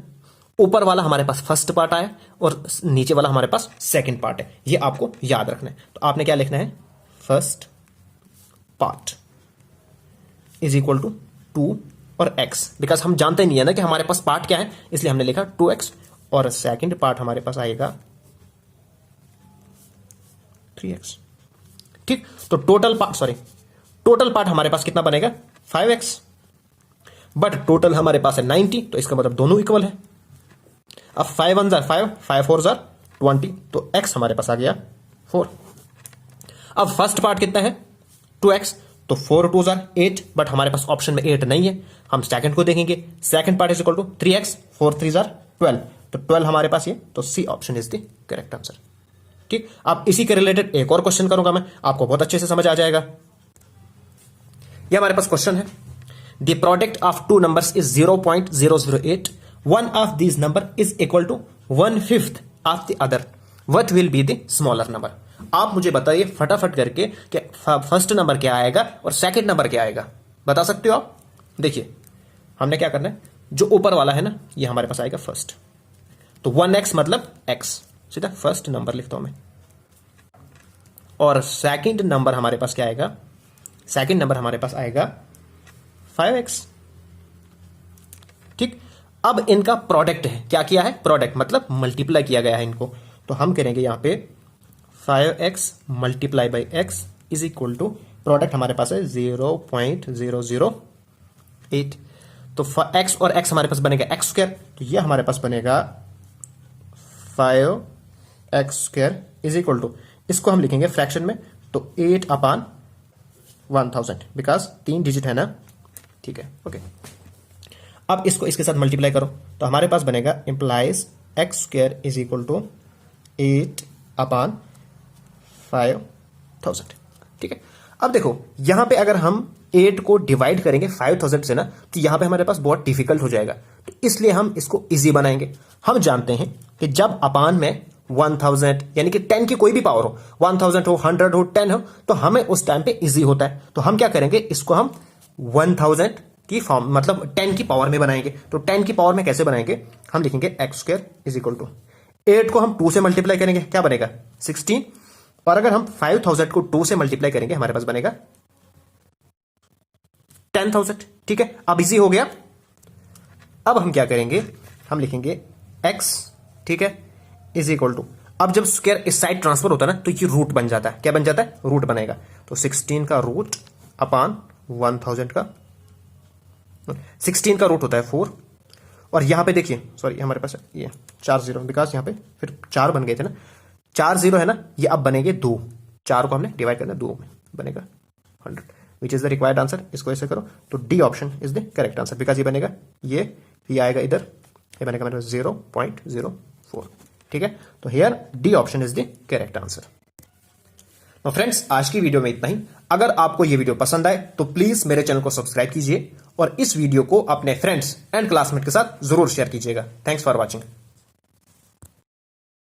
S1: ऊपर वाला हमारे पास फर्स्ट पार्ट आया और नीचे वाला हमारे पास सेकंड पार्ट है, ये आपको याद रखना है। तो आपने क्या लिखना है, first part is equal to 2 और x, बिकॉज हम जानते नहीं है ना कि हमारे पास पार्ट क्या है, इसलिए हमने लिखा 2x, और सेकंड पार्ट हमारे पास आएगा 3x, ठीक। तो टोटल पार्ट हमारे पास कितना बनेगा 5x, बट टोटल हमारे पास है 90, तो इसका मतलब दोनों इक्वल है। अब 5 1 जार 5, 5 4 जार 20, तो x हमारे पास आ गया 4। अब फर्स्ट पार्ट कितना है 2x, तो 4 2 जार 8, बट हमारे पास ऑप्शन में 8 नहीं है, हम सेकंड को देखेंगे, second part is equal to 3x, 4 3 जार 12, तो 12 हमारे पास ये, तो C option is the correct answer, ठीक। अब इसी के रिलेटेड एक और क्वेश्चन करूंगा मैं, आपको बहुत अच्छे से समझ आ जाएगा। ये हमारे पास क्वेश्चन है, the product of two numbers is 0.008, one of this number is equal to 1/5 of the other, what will be the smaller number. आप मुझे बताइए फटाफट करके कि फर्स्ट नंबर क्या आएगा और सेकंड नंबर क्या आएगा, बता सकते हो आप। देखिए हमने क्या करना है, जो ऊपर वाला है ना ये हमारे पास आएगा फर्स्ट, तो 1x मतलब x, सीधा फर्स्ट नंबर लिखता हूं मैं, और सेकंड नंबर हमारे पास क्या आएगा, सेकंड नंबर हमारे पास आएगा 5x, ठीक। अब इनका प्रोडक्ट है, क्या किया है, प्रोडक्ट मतलब मल्टीप्लाई किया गया है इनको, तो हम करेंगे यहां पे 5x multiply by x is equal to, product हमारे पास है 0.008, तो x और x हमारे पास बनेगा x स्क्वायर, तो ये हमारे पास बनेगा 5x square is equal to, इसको हम लिखेंगे फ्रैक्शन में, तो 8/1000, बिकॉज 3 डिजिट है ना, ठीक है, ओके। अब इसको इसके साथ मल्टीप्लाई करो, तो हमारे पास बनेगा implies x square is equal to 8/5000, ठीक है। अब देखो यहां पे अगर हम 8 को डिवाइड करेंगे 5000 से ना, तो यहां पे हमारे पास बहुत डिफिकल्ट हो जाएगा, तो इसलिए हम इसको इजी बनाएंगे। हम जानते हैं कि जब अपान में 1000 यानी कि 10 की कोई भी पावर हो, 1000 हो, 100 हो, 10 हो, तो हमें उस टाइम पे इजी होता है। तो हम क्या करेंगे, इसको हम 1000 की फॉर्म मतलब 10 की पावर में बनाएंगे। तो 10 की पावर में कैसे बनाएंगे, हम लिखेंगे x square is equal to 8 को हम 2 से मल्टीप्लाई करेंगे, क्या बनेगा 16, और अगर हम 5000 को 2 से मल्टीप्लाई करेंगे हमारे पास बनेगा 10,000। ठीक है, अब इजी हो गया। अब हम क्या करेंगे, हम लिखेंगे x, ठीक है, इज इक्वल टू, अब जब स्क्वायर इस साइड ट्रांसफर होता है ना तो ये रूट बन जाता है, क्या बन जाता है, रूट बनेगा। तो 16 का रूट अपान 1000 का, 16 का रूट होता है 4, और यहां पे देखिए सॉरी हमारे पास ये 4 0, बिकॉज यहां पे फिर 4 बन गए थे ना, 4 0 है ना, ये अब बनेंगे 2, 4 को हमने डिवाइड करना 2 में, बनेगा 100, which is the required answer. इसको ऐसे करो तो D option is the correct answer, because ये बनेगा, ये आएगा इधर, ये बनेगा मेरे 0.04। ठीक है, तो here D option is the correct answer. तो फ्रेंड्स, आज की वीडियो में इतना ही। अगर आपको ये वीडियो पसंद आए तो प्लीज मेरे चैनल को सब्सक्राइब कीजिए और इस वीडियो को अपने फ्रेंड्स एंड क्लासमेट के साथ जरूर शेयर कीजिएगा। Thanks for watching.